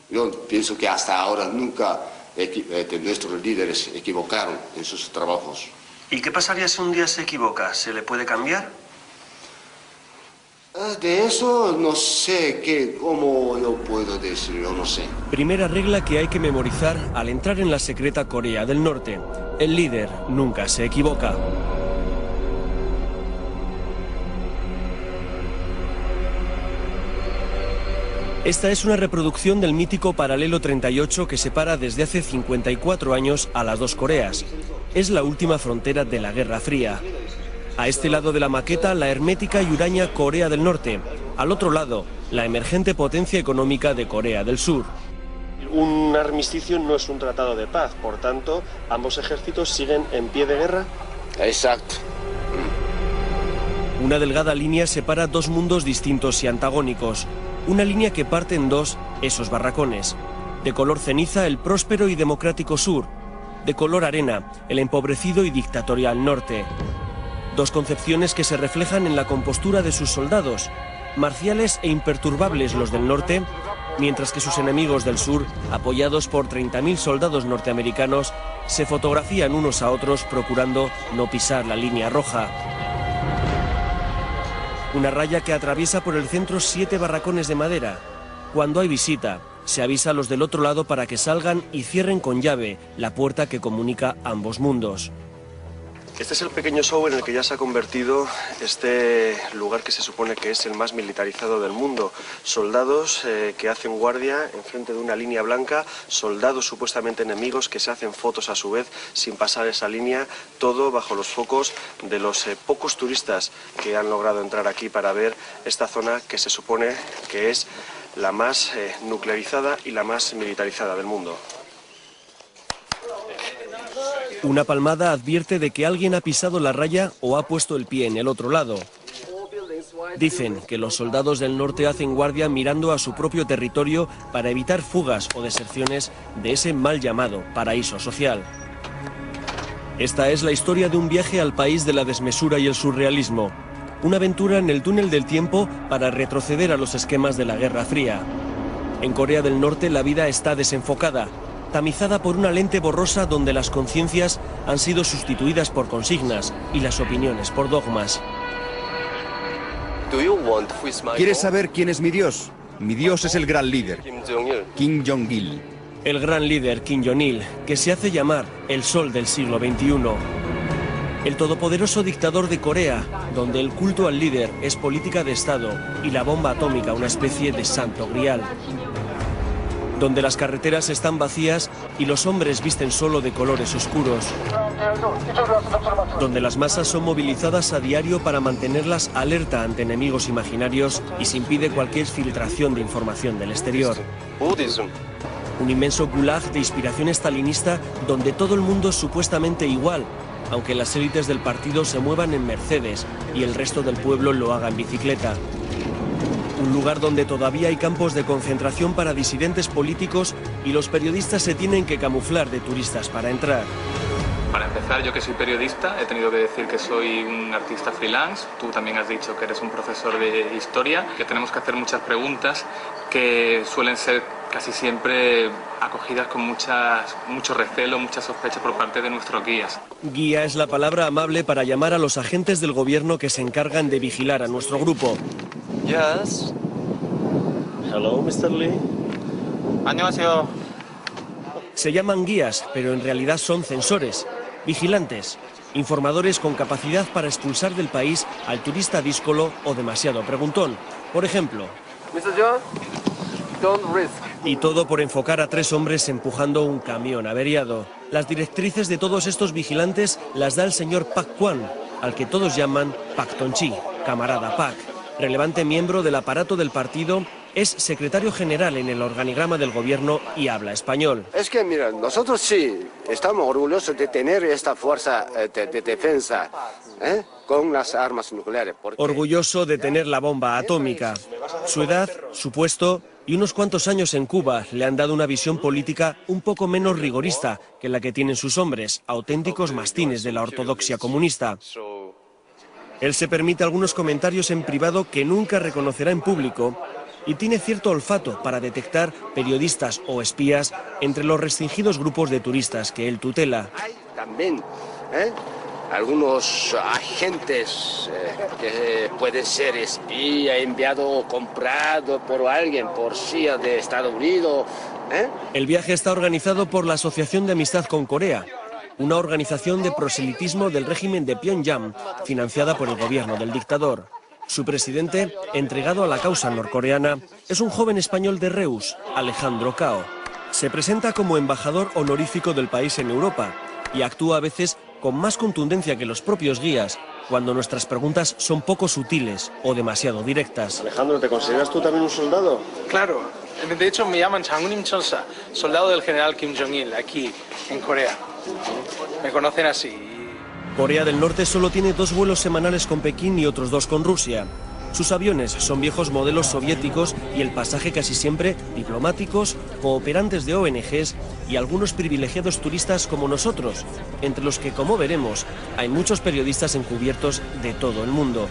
Yo pienso que hasta ahora nunca nuestros líderes equivocaron en sus trabajos. ¿Y qué pasaría si un día se equivoca? ¿Se le puede cambiar? De eso no sé cómo yo puedo decirlo, no sé. Primera regla que hay que memorizar al entrar en la secreta Corea del Norte. El líder nunca se equivoca. Esta es una reproducción del mítico paralelo 38 que separa desde hace 54 años a las dos Coreas. Es la última frontera de la Guerra Fría. A este lado de la maqueta, la hermética y huraña Corea del Norte. Al otro lado, la emergente potencia económica de Corea del Sur. Un armisticio no es un tratado de paz, por tanto, ambos ejércitos siguen en pie de guerra. Exacto. Una delgada línea separa dos mundos distintos y antagónicos. Una línea que parte en dos esos barracones. De color ceniza, el próspero y democrático sur. De color arena, el empobrecido y dictatorial norte. Dos concepciones que se reflejan en la compostura de sus soldados, marciales e imperturbables los del norte, mientras que sus enemigos del sur, apoyados por 30.000 soldados norteamericanos, se fotografían unos a otros procurando no pisar la línea roja. Una raya que atraviesa por el centro 7 barracones de madera. Cuando hay visita, se avisa a los del otro lado para que salgan y cierren con llave la puerta que comunica ambos mundos. Este es el pequeño show en el que ya se ha convertido este lugar que se supone que es el más militarizado del mundo. Soldados que hacen guardia enfrente de una línea blanca, soldados supuestamente enemigos que se hacen fotos a su vez sin pasar esa línea, todo bajo los focos de los pocos turistas que han logrado entrar aquí para ver esta zona que se supone que es la más nuclearizada y la más militarizada del mundo. Una palmada advierte de que alguien ha pisado la raya o ha puesto el pie en el otro lado. Dicen que los soldados del norte hacen guardia mirando a su propio territorio para evitar fugas o deserciones de ese mal llamado paraíso social. Esta es la historia de un viaje al país de la desmesura y el surrealismo. Una aventura en el túnel del tiempo para retroceder a los esquemas de la Guerra Fría. En Corea del Norte la vida está desenfocada, tamizada por una lente borrosa donde las conciencias han sido sustituidas por consignas y las opiniones por dogmas. ¿Quieres saber quién es mi Dios? Mi Dios es el gran líder, Kim Jong-il. El gran líder Kim Jong-il, que se hace llamar el sol del siglo XXI. El todopoderoso dictador de Corea, donde el culto al líder es política de Estado y la bomba atómica una especie de santo grial. Donde las carreteras están vacías y los hombres visten solo de colores oscuros. Donde las masas son movilizadas a diario para mantenerlas alerta ante enemigos imaginarios y se impide cualquier filtración de información del exterior. Un inmenso gulag de inspiración estalinista donde todo el mundo es supuestamente igual, aunque las élites del partido se muevan en Mercedes y el resto del pueblo lo haga en bicicleta. Un lugar donde todavía hay campos de concentración para disidentes políticos y los periodistas se tienen que camuflar de turistas para entrar. Para empezar, yo que soy periodista, he tenido que decir que soy un artista freelance. Tú también has dicho que eres un profesor de historia, que tenemos que hacer muchas preguntas que suelen ser casi siempre acogidas con mucho recelo, mucha sospecha por parte de nuestros guías. Guía es la palabra amable para llamar a los agentes del gobierno que se encargan de vigilar a nuestro grupo. Yes. Hello, Mr. Lee. 안녕하세요. Se llaman guías, pero en realidad son censores, vigilantes, informadores con capacidad para expulsar del país al turista díscolo o demasiado preguntón. Por ejemplo, Mr. John, don't risk. Y todo por enfocar a 3 hombres empujando un camión averiado. Las directrices de todos estos vigilantes las da el señor Pak Kwan, al que todos llaman Pak Ton-chi, camarada Pak. Relevante miembro del aparato del partido, es secretario general en el organigrama del gobierno y habla español. Es que, mira, nosotros sí estamos orgullosos de tener esta fuerza de defensa con las armas nucleares. Orgulloso de tener la bomba atómica. Su edad, su puesto y unos cuantos años en Cuba le han dado una visión política un poco menos rigorista que la que tienen sus hombres, auténticos mastines de la ortodoxia comunista. Él se permite algunos comentarios en privado que nunca reconocerá en público y tiene cierto olfato para detectar periodistas o espías entre los restringidos grupos de turistas que él tutela. Hay también algunos agentes que pueden ser espía, enviado o comprado por alguien, por CIA de Estados Unidos. El viaje está organizado por la Asociación de Amistad con Corea, una organización de proselitismo del régimen de Pyongyang, financiada por el gobierno del dictador. Su presidente, entregado a la causa norcoreana, es un joven español de Reus, Alejandro Cao. Se presenta como embajador honorífico del país en Europa y actúa a veces con más contundencia que los propios guías, cuando nuestras preguntas son poco sutiles o demasiado directas. Alejandro, ¿te consideras tú también un soldado? Claro, de hecho me llaman Changunim Chonsa, soldado del general Kim Jong-il, aquí en Corea. Me conocen así. Corea del Norte solo tiene 2 vuelos semanales con Pekín y otros 2 con Rusia. Sus aviones son viejos modelos soviéticos y el pasaje casi siempre diplomáticos, cooperantes de ONGs y algunos privilegiados turistas como nosotros, entre los que, como veremos, hay muchos periodistas encubiertos de todo el mundo.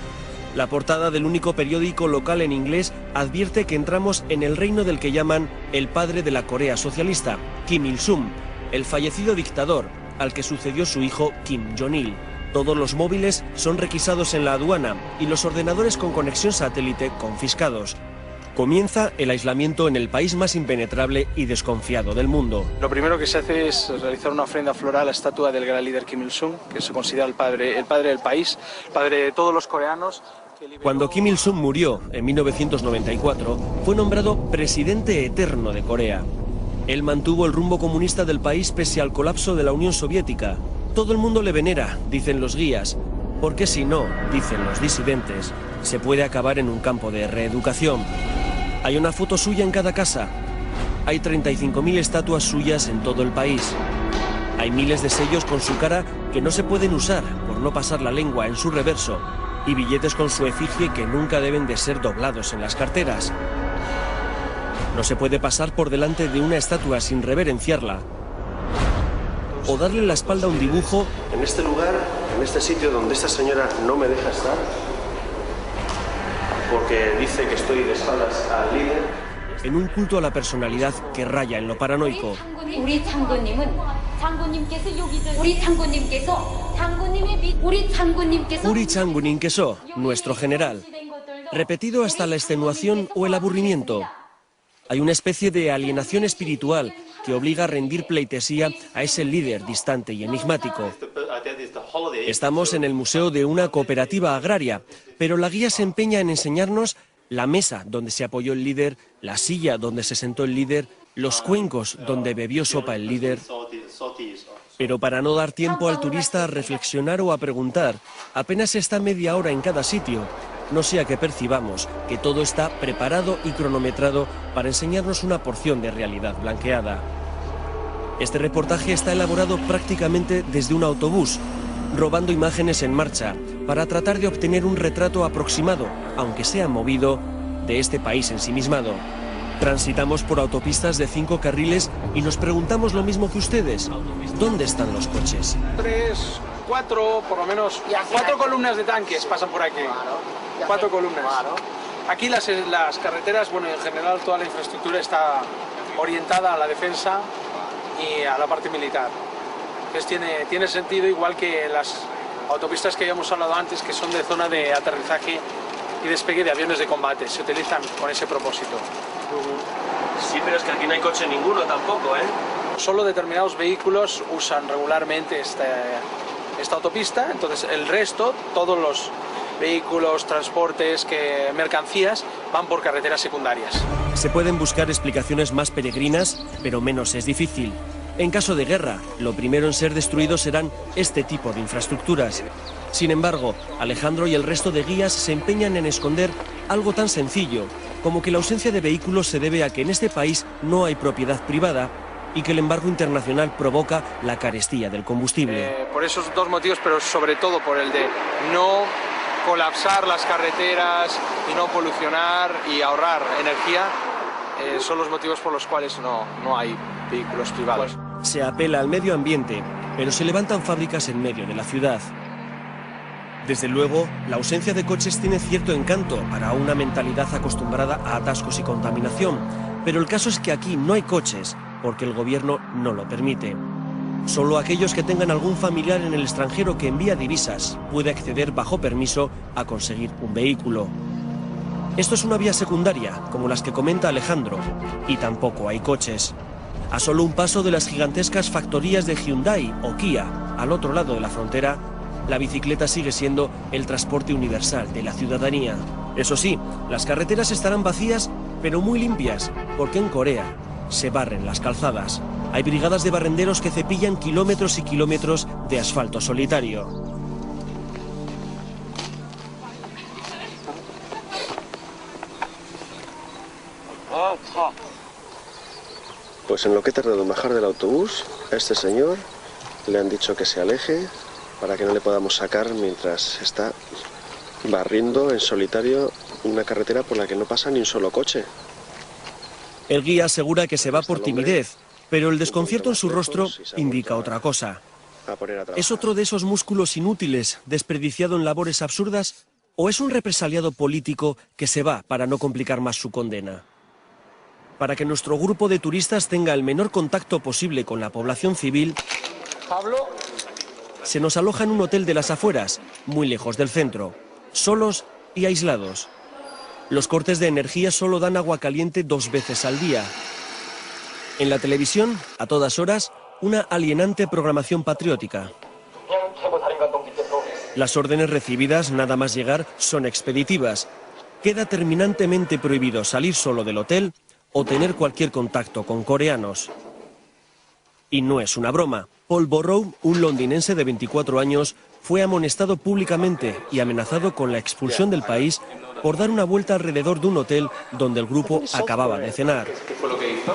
La portada del único periódico local en inglés advierte que entramos en el reino del que llaman el padre de la Corea socialista, Kim Il-sung, el fallecido dictador, al que sucedió su hijo Kim Jong-il. Todos los móviles son requisados en la aduana y los ordenadores con conexión satélite confiscados. Comienza el aislamiento en el país más impenetrable y desconfiado del mundo. Lo primero que se hace es realizar una ofrenda floral a la estatua del gran líder Kim Il-sung, que se considera el padre del país, el padre de todos los coreanos. Cuando Kim Il-sung murió en 1994, fue nombrado presidente eterno de Corea. Él mantuvo el rumbo comunista del país pese al colapso de la Unión Soviética. Todo el mundo le venera, dicen los guías, porque si no, dicen los disidentes, se puede acabar en un campo de reeducación. Hay una foto suya en cada casa. Hay 35.000 estatuas suyas en todo el país. Hay miles de sellos con su cara que no se pueden usar por no pasar la lengua en su reverso y billetes con su efigie que nunca deben de ser doblados en las carteras. No se puede pasar por delante de una estatua sin reverenciarla o darle la espalda a un dibujo. En este lugar, en este sitio donde esta señora no me deja estar, porque dice que estoy de espaldas al líder. En un culto a la personalidad que raya en lo paranoico. Uri Changunim Keso, nuestro general. Repetido hasta la extenuación o el aburrimiento. Hay una especie de alienación espiritual que obliga a rendir pleitesía a ese líder distante y enigmático. Estamos en el museo de una cooperativa agraria, pero la guía se empeña en enseñarnos la mesa donde se apoyó el líder, la silla donde se sentó el líder, los cuencos donde bebió sopa el líder. Pero para no dar tiempo al turista a reflexionar o a preguntar, apenas está media hora en cada sitio, no sea que percibamos que todo está preparado y cronometrado para enseñarnos una porción de realidad blanqueada. Este reportaje está elaborado prácticamente desde un autobús, robando imágenes en marcha, para tratar de obtener un retrato aproximado, aunque sea movido, de este país ensimismado. Transitamos por autopistas de 5 carriles y nos preguntamos lo mismo que ustedes. ¿Dónde están los coches? 3, 4, por lo menos, 4 columnas de tanques pasan por aquí. 4 columnas. Aquí las carreteras, bueno, en general toda la infraestructura está orientada a la defensa y a la parte militar. Entonces tiene sentido, igual que las autopistas que habíamos hablado antes, que son de zona de aterrizaje y despegue de aviones de combate. Se utilizan con ese propósito. Sí, pero es que aquí no hay coche ninguno tampoco, ¿eh? Solo determinados vehículos usan regularmente esta autopista, entonces el resto, todos los vehículos, transportes, mercancías, van por carreteras secundarias. Se pueden buscar explicaciones más peregrinas, pero menos es difícil. En caso de guerra, lo primero en ser destruidos serán este tipo de infraestructuras. Sin embargo, Alejandro y el resto de guías se empeñan en esconder algo tan sencillo como que la ausencia de vehículos se debe a que en este país no hay propiedad privada y que el embargo internacional provoca la carestía del combustible. Por esos 2 motivos, pero sobre todo por el de no colapsar las carreteras y no polucionar y ahorrar energía, son los motivos por los cuales no hay vehículos privados. Se apela al medio ambiente, pero se levantan fábricas en medio de la ciudad. Desde luego, la ausencia de coches tiene cierto encanto para una mentalidad acostumbrada a atascos y contaminación, pero el caso es que aquí no hay coches porque el gobierno no lo permite. Solo aquellos que tengan algún familiar en el extranjero que envía divisas puede acceder bajo permiso a conseguir un vehículo. Esto es una vía secundaria, como las que comenta Alejandro, y tampoco hay coches. A solo un paso de las gigantescas factorías de Hyundai o Kia, al otro lado de la frontera, la bicicleta sigue siendo el transporte universal de la ciudadanía. Eso sí, las carreteras estarán vacías, pero muy limpias, porque en Corea se barren las calzadas. Hay brigadas de barrenderos que cepillan kilómetros y kilómetros de asfalto solitario. Pues en lo que he tardado en bajar del autobús, a este señor le han dicho que se aleje para que no le podamos sacar mientras está barriendo en solitario una carretera por la que no pasa ni un solo coche. El guía asegura que se va por timidez, pero el desconcierto en su rostro indica otra cosa. ¿Es otro de esos músculos inútiles, desperdiciado en labores absurdas, o es un represaliado político que se va para no complicar más su condena? Para que nuestro grupo de turistas tenga el menor contacto posible con la población civil, se nos aloja en un hotel de las afueras, muy lejos del centro, solos y aislados. Los cortes de energía solo dan agua caliente 2 veces al día. En la televisión, a todas horas, una alienante programación patriótica. Las órdenes recibidas nada más llegar son expeditivas. Queda terminantemente prohibido salir solo del hotel o tener cualquier contacto con coreanos. Y no es una broma. Paul Borrow, un londinense de 24 años, fue amonestado públicamente y amenazado con la expulsión del país por dar una vuelta alrededor de un hotel donde el grupo acababa de cenar. ¿Qué fue lo que hizo?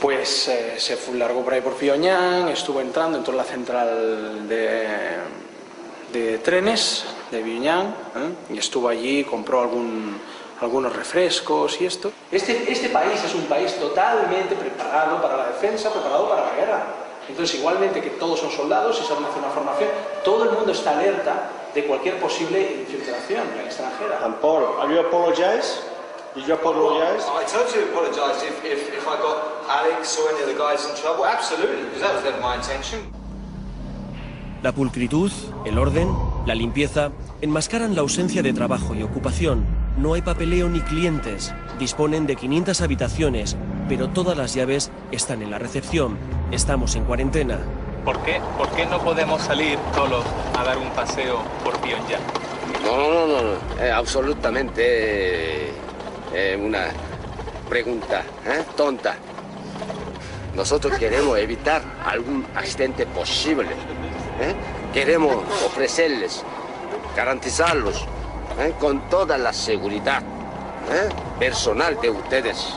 Pues se largó por ahí por Pyongyang, estuvo entrando en toda la central de trenes de Pyongyang, y estuvo allí, compró algunos refrescos y esto. Este país es un país totalmente preparado para la defensa, preparado para la guerra. Entonces, igualmente que todos son soldados y saben hacer una formación, todo el mundo está alerta de cualquier posible infiltración extranjera. And Paul, have you apologized? Did you apologize? I totally apologise if I got Alex or any of the guys in trouble. Absolutely, because that was never my intention. La pulcritud, el orden, la limpieza enmascaran la ausencia de trabajo y ocupación. No hay papeleo ni clientes. Disponen de 500 habitaciones, pero todas las llaves están en la recepción. Estamos en cuarentena. ¿Por qué no podemos salir solos a dar un paseo por Pyongyang? No, absolutamente una pregunta tonta. Nosotros queremos evitar algún accidente posible. Queremos ofrecerles, garantizarlos con toda la seguridad personal de ustedes.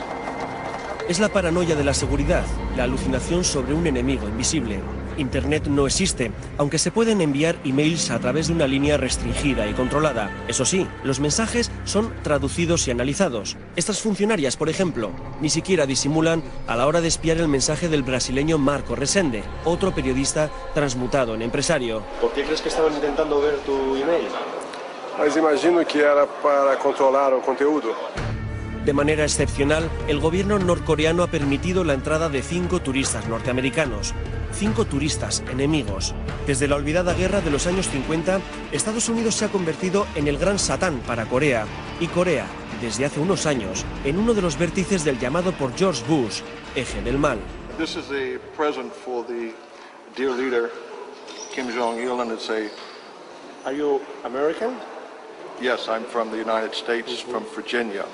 Es la paranoia de la seguridad, la alucinación sobre un enemigo invisible. Internet no existe, aunque se pueden enviar emails a través de una línea restringida y controlada. Eso sí, los mensajes son traducidos y analizados. Estas funcionarias, por ejemplo, ni siquiera disimulan a la hora de espiar el mensaje del brasileño Marco Resende, otro periodista transmutado en empresario. ¿Por qué crees que estaban intentando ver tu email? Mas imagino que era para controlar el conteúdo. De manera excepcional, el gobierno norcoreano ha permitido la entrada de 5 turistas norteamericanos. 5 turistas enemigos. Desde la olvidada guerra de los años 50, Estados Unidos se ha convertido en el gran Satán para Corea. Y Corea, desde hace unos años, en uno de los vértices del llamado por George Bush, eje del mal. This is a present for the dear leader, Kim Jong-il, and it's a... Are you American? Yes, I'm from the United States, from Virginia.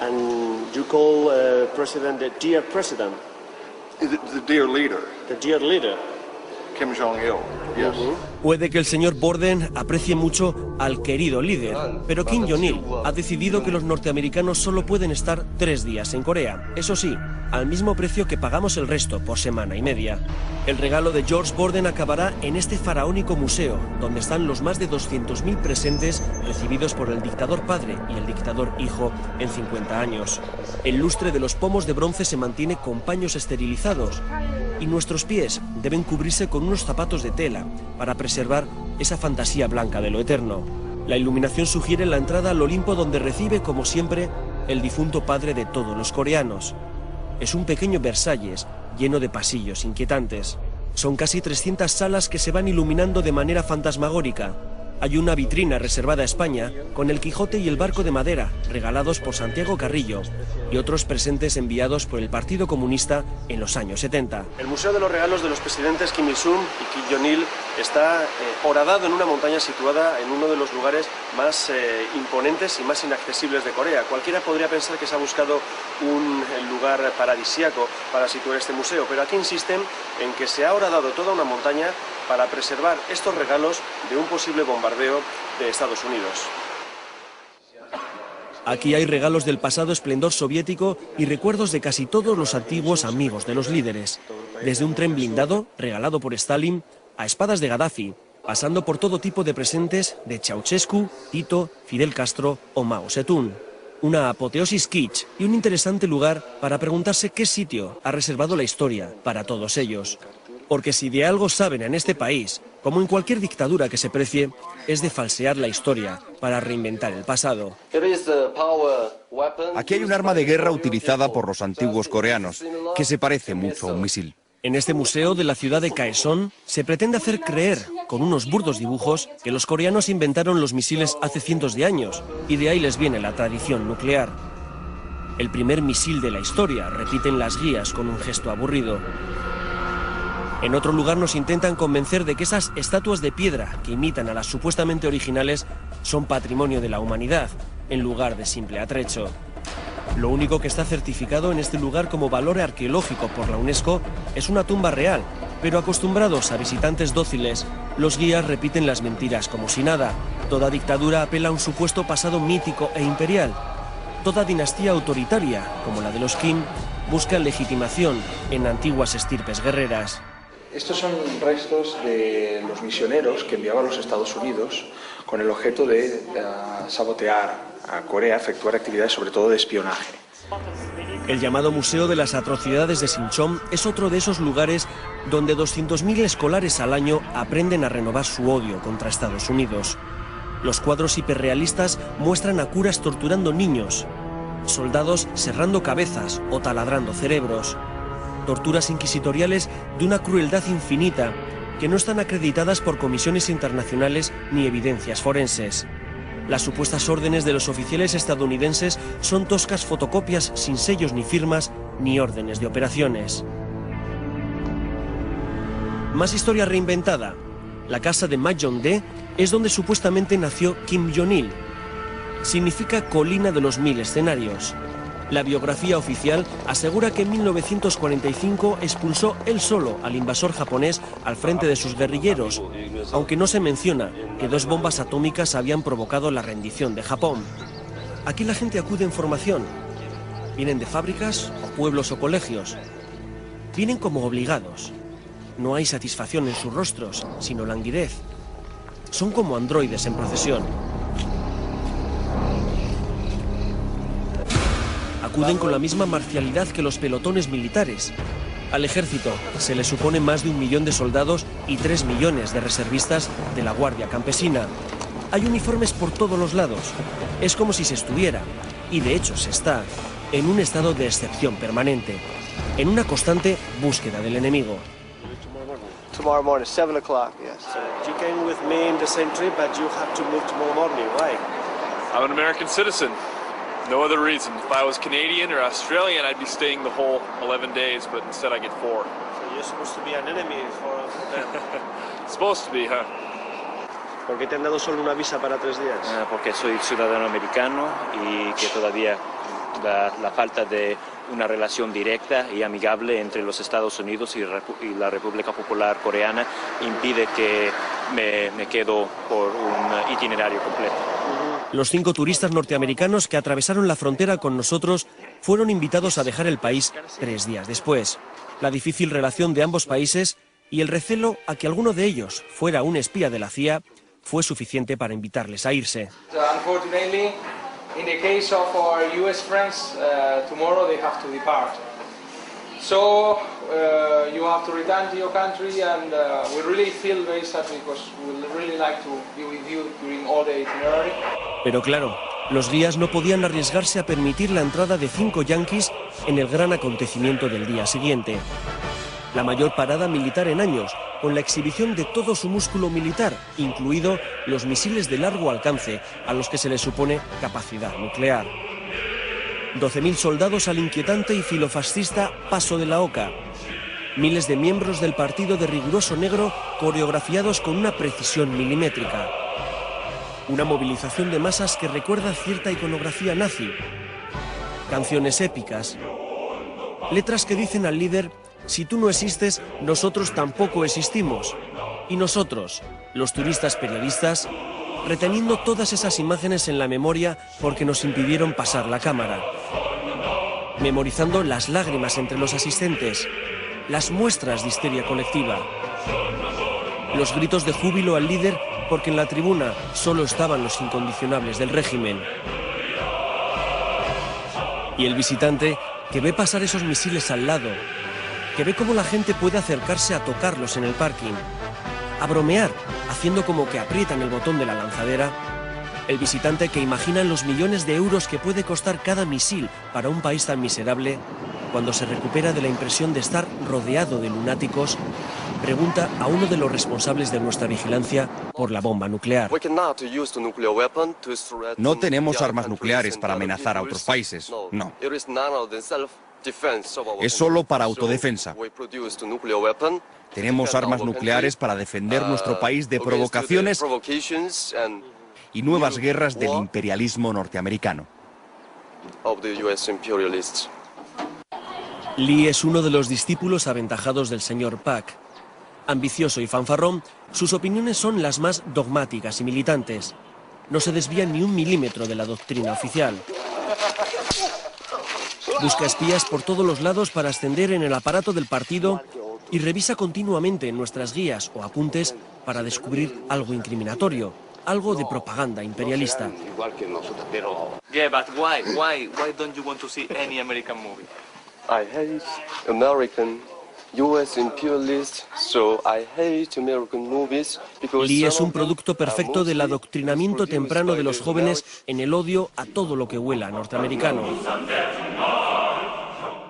And you call President the dear President? The dear leader. The dear leader. Kim Jong-il, yes. Puede que el señor Borden aprecie mucho al querido líder, pero Kim Jong-il ha decidido que los norteamericanos solo pueden estar 3 días en Corea. Eso sí, al mismo precio que pagamos el resto por semana y media. El regalo de George Borden acabará en este faraónico museo, donde están los más de 200.000 presentes recibidos por el dictador padre y el dictador hijo en 50 años. El lustre de los pomos de bronce se mantiene con paños esterilizados y nuestros pies deben cubrirse con unos zapatos de tela para preservar esa fantasía blanca de lo eterno. La iluminación sugiere la entrada al Olimpo, donde recibe, como siempre, el difunto padre de todos los coreanos. Es un pequeño Versalles lleno de pasillos inquietantes. Son casi 300 salas que se van iluminando de manera fantasmagórica. Hay una vitrina reservada a España con el Quijote y el barco de madera, regalados por Santiago Carrillo, y otros presentes enviados por el Partido Comunista en los años 70. El Museo de los Regalos de los Presidentes Kim Il-sung y Kim Jong-il está horadado en una montaña situada en uno de los lugares más imponentes y más inaccesibles de Corea. Cualquiera podría pensar que se ha buscado un lugar paradisíaco para situar este museo, pero aquí insisten en que se ha horadado toda una montaña para preservar estos regalos de un posible bombardeo de Estados Unidos. Aquí hay regalos del pasado esplendor soviético y recuerdos de casi todos los antiguos amigos de los líderes, desde un tren blindado regalado por Stalin a espadas de Gaddafi, pasando por todo tipo de presentes de Ceausescu, Tito, Fidel Castro o Mao Zedong. Una apoteosis kitsch y un interesante lugar para preguntarse qué sitio ha reservado la historia para todos ellos. Porque si de algo saben en este país, como en cualquier dictadura que se precie, es de falsear la historia para reinventar el pasado. Aquí hay un arma de guerra utilizada por los antiguos coreanos, que se parece mucho a un misil. En este museo de la ciudad de Kaesong se pretende hacer creer, con unos burdos dibujos, que los coreanos inventaron los misiles hace cientos de años, y de ahí les viene la tradición nuclear. El primer misil de la historia, repiten las guías con un gesto aburrido. En otro lugar nos intentan convencer de que esas estatuas de piedra que imitan a las supuestamente originales son patrimonio de la humanidad, en lugar de simple atrecho. Lo único que está certificado en este lugar como valor arqueológico por la UNESCO es una tumba real, pero acostumbrados a visitantes dóciles, los guías repiten las mentiras como si nada. Toda dictadura apela a un supuesto pasado mítico e imperial. Toda dinastía autoritaria, como la de los Kim, busca legitimación en antiguas estirpes guerreras. Estos son restos de los misioneros que enviaban a los Estados Unidos con el objeto de sabotear a Corea, efectuar actividades sobre todo de espionaje. El llamado Museo de las Atrocidades de Sinchon es otro de esos lugares donde 200.000 escolares al año aprenden a renovar su odio contra Estados Unidos. Los cuadros hiperrealistas muestran a curas torturando niños, soldados serrando cabezas o taladrando cerebros. Torturas inquisitoriales de una crueldad infinita que no están acreditadas por comisiones internacionales ni evidencias forenses. Las supuestas órdenes de los oficiales estadounidenses son toscas fotocopias sin sellos ni firmas ni órdenes de operaciones. Más historia reinventada. La casa de Majong-dae es donde supuestamente nació Kim Jong-il. Significa colina de los 1000 escenarios. La biografía oficial asegura que en 1945 expulsó él solo al invasor japonés al frente de sus guerrilleros, aunque no se menciona que 2 bombas atómicas habían provocado la rendición de Japón. Aquí la gente acude en formación. Vienen de fábricas o pueblos o colegios. Vienen como obligados. No hay satisfacción en sus rostros, sino languidez. Son como androides en procesión. Acuden con la misma marcialidad que los pelotones militares. Al ejército se le supone más de 1 millón de soldados y 3 millones de reservistas de la Guardia Campesina. Hay uniformes por todos los lados. Es como si se estuviera, y de hecho se está, en un estado de excepción permanente, en una constante búsqueda del enemigo. Tomorrow morning, 7 o'clock, yes. You came with me in the same trip, but you have to move tomorrow morning. Why? I'm an American citizen. No other reason. If I was Canadian or Australian, I'd be staying the whole 11 days, but instead I get 4. So you're supposed to be an enemy for them. Supposed to be, huh? ¿Por qué te han dado solo una visa para 3 días? Porque soy ciudadano americano y que todavía la falta de una relación directa y amigable entre los Estados Unidos y la República Popular Coreana impide que me quedo por un itinerario completo. Los 5 turistas norteamericanos que atravesaron la frontera con nosotros fueron invitados a dejar el país 3 días después. La difícil relación de ambos países y el recelo a que alguno de ellos fuera un espía de la CIA fue suficiente para invitarles a irse. Unfortunately, in the case of our US friends, tomorrow they have to depart. So you have to return to your country, and we really feel very sad because we really like to be with you during all the itinerary. Pero claro, los guías no podían arriesgarse a permitir la entrada de 5 yanquis en el gran acontecimiento del día siguiente. La mayor parada militar en años, con la exhibición de todo su músculo militar, incluido los misiles de largo alcance, a los que se les supone capacidad nuclear. 12.000 soldados al inquietante y filofascista Paso de la Oca. Miles de miembros del partido de riguroso negro coreografiados con una precisión milimétrica. Una movilización de masas que recuerda cierta iconografía nazi. Canciones épicas. Letras que dicen al líder: si tú no existes, nosotros tampoco existimos. Y nosotros, los turistas periodistas, reteniendo todas esas imágenes en la memoria porque nos impidieron pasar la cámara. Memorizando las lágrimas entre los asistentes, las muestras de histeria colectiva, los gritos de júbilo al líder porque en la tribuna solo estaban los incondicionables del régimen. Y el visitante que ve pasar esos misiles al lado, que ve cómo la gente puede acercarse a tocarlos en el parking, a bromear, haciendo como que aprietan el botón de la lanzadera. El visitante que imagina los millones de euros que puede costar cada misil para un país tan miserable, cuando se recupera de la impresión de estar rodeado de lunáticos, pregunta a uno de los responsables de nuestra vigilancia por la bomba nuclear. No tenemos armas nucleares para amenazar a otros países, no. Es solo para autodefensa. Tenemos armas nucleares para defender nuestro país de provocaciones y nuevas guerras del imperialismo norteamericano. Lee es uno de los discípulos aventajados del señor Pak. Ambicioso y fanfarrón, sus opiniones son las más dogmáticas y militantes. No se desvía ni un milímetro de la doctrina oficial. Busca espías por todos los lados para ascender en el aparato del partido y revisa continuamente nuestras guías o apuntes para descubrir algo incriminatorio, algo de propaganda imperialista. Yeah, but why don't you want to see any American movie? I hate American US imperialists, so I hate American movies because Lee es un producto perfecto del adoctrinamiento temprano de los jóvenes en el odio a todo lo que huela norteamericano.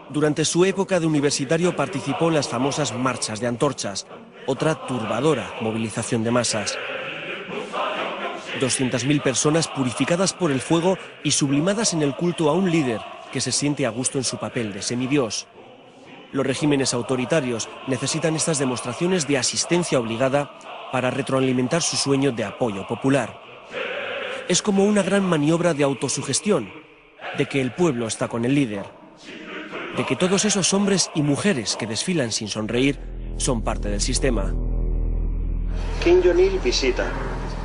Durante su época de universitario participó en las famosas marchas de antorchas, otra turbadora movilización de masas. 200.000 personas purificadas por el fuego y sublimadas en el culto a un líder que se siente a gusto en su papel de semidios. Los regímenes autoritarios necesitan estas demostraciones de asistencia obligada para retroalimentar su sueño de apoyo popular. Es como una gran maniobra de autosugestión, de que el pueblo está con el líder, de que todos esos hombres y mujeres que desfilan sin sonreír son parte del sistema. Kim Jong-il visita,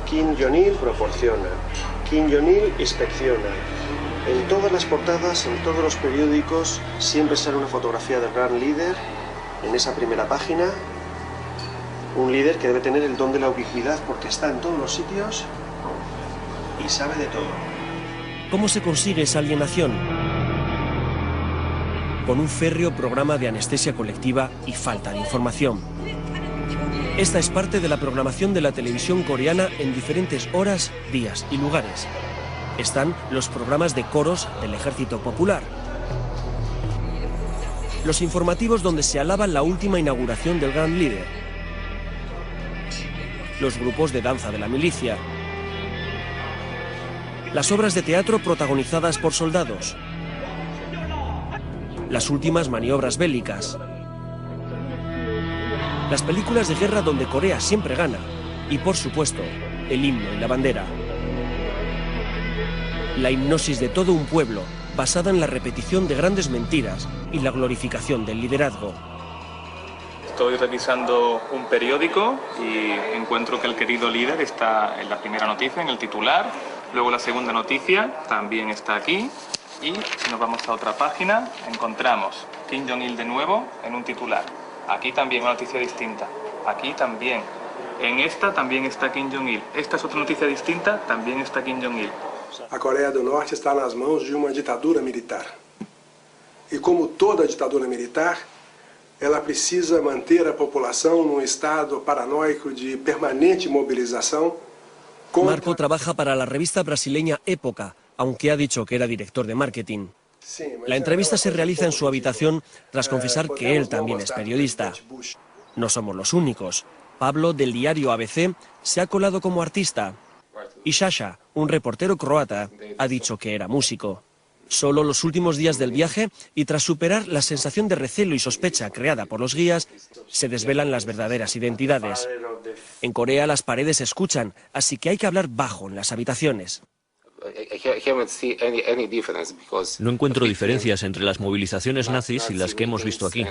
Kim Jong-il proporciona, Kim Jong-il inspecciona. En todas las portadas, en todos los periódicos, siempre sale una fotografía del gran líder en esa primera página. Un líder que debe tener el don de la ubicuidad porque está en todos los sitios y sabe de todo. ¿Cómo se consigue esa alienación? Con un férreo programa de anestesia colectiva y falta de información. Esta es parte de la programación de la televisión coreana en diferentes horas, días y lugares. Están los programas de coros del Ejército Popular. Los informativos donde se alaba la última inauguración del gran líder. Los grupos de danza de la milicia. Las obras de teatro protagonizadas por soldados. Las últimas maniobras bélicas. Las películas de guerra donde Corea siempre gana. Y por supuesto, el himno y la bandera. La hipnosis de todo un pueblo, basada en la repetición de grandes mentiras y la glorificación del liderazgo. Estoy revisando un periódico y encuentro que el querido líder está en la primera noticia, en el titular. Luego la segunda noticia también está aquí. Y si nos vamos a otra página, encontramos Kim Jong-il de nuevo en un titular. Aquí también una noticia distinta. Aquí también. En esta también está Kim Jong-il. Esta es otra noticia distinta, también está Kim Jong-il. A Coreia do Norte está nas mãos de uma ditadura militar. E como toda ditadura militar, ela precisa manter a população num estado paranoico de permanente mobilização. Marco trabaja para la revista brasileña Época, aunque ha dicho que era director de marketing. La entrevista se realiza en su habitación tras confesar que él también es periodista. No somos los únicos. Pablo, del diario ABC, se ha colado como artista. Y Sasha, un reportero croata, ha dicho que era músico. Solo los últimos días del viaje, y tras superar la sensación de recelo y sospecha creada por los guías, se desvelan las verdaderas identidades. En Corea las paredes se escuchan, así que hay que hablar bajo en las habitaciones. No encuentro diferencias entre las movilizaciones nazis y las que hemos visto aquí.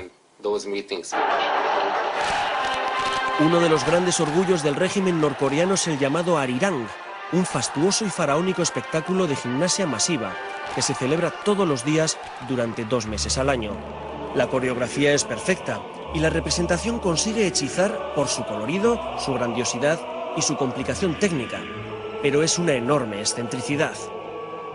Uno de los grandes orgullos del régimen norcoreano es el llamado Arirang, un fastuoso y faraónico espectáculo de gimnasia masiva que se celebra todos los días durante 2 meses al año. La coreografía es perfecta y la representación consigue hechizar por su colorido, su grandiosidad y su complicación técnica, pero es una enorme excentricidad.